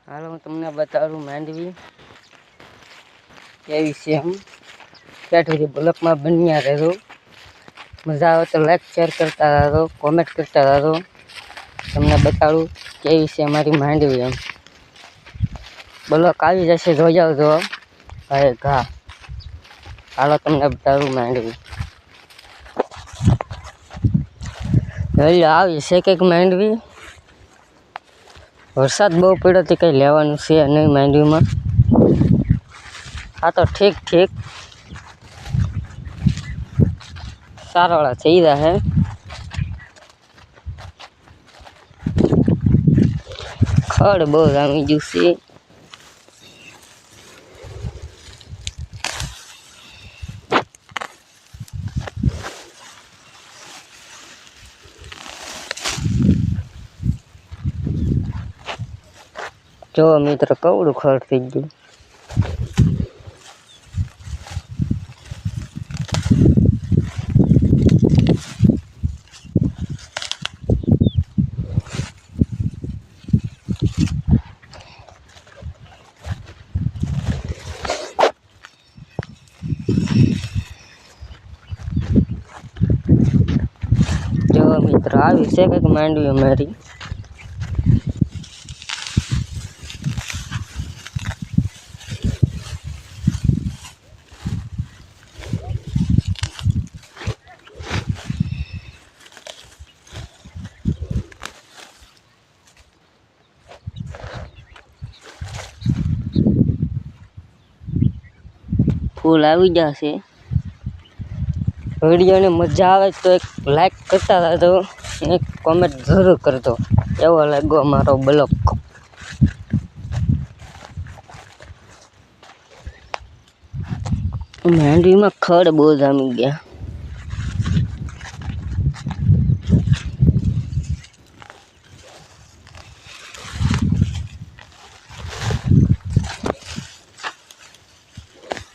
હાલ હું તમને બતાવું માંડવી કેવી છે. એમ ક્યાંથી બ્લોકમાં બન્યા રહેજો. મજા આવે તો લાઈક શેર કરતા રહેજો, કોમેન્ટ કરતા રહેજો. તમને બતાડું કેવી છે અમારી માંડવી. એમ બ્લોક આવી જશે, જોઈ આવજો. હવે ઘા હાલો તમને બતાડું માંડવી. આવી છે કંઈક માંડવી. વરસાદ બહુ પડ્યો તો કંઈ લેવાનું છે નહીં માંડવીમાં. આ તો ઠીક સારાવાળા થઈ રહ્યા હે. ખડ બહુ જામી ગયું છે. જો મિત્ર કવડું ખડ થઈ ગયું. જો મિત્ર આવી છે કંઈક માંડવી અમારી. ફૂલ આવી જશે. વિડીયોને મજા આવે તો એક લાઈક કરતા રહેજો અને કોમેન્ટ જરૂર કરજો. એવો લાગ્યો અમારો બ્લોગ. માંડવીમાં ખડ બહુ જામી ગયા.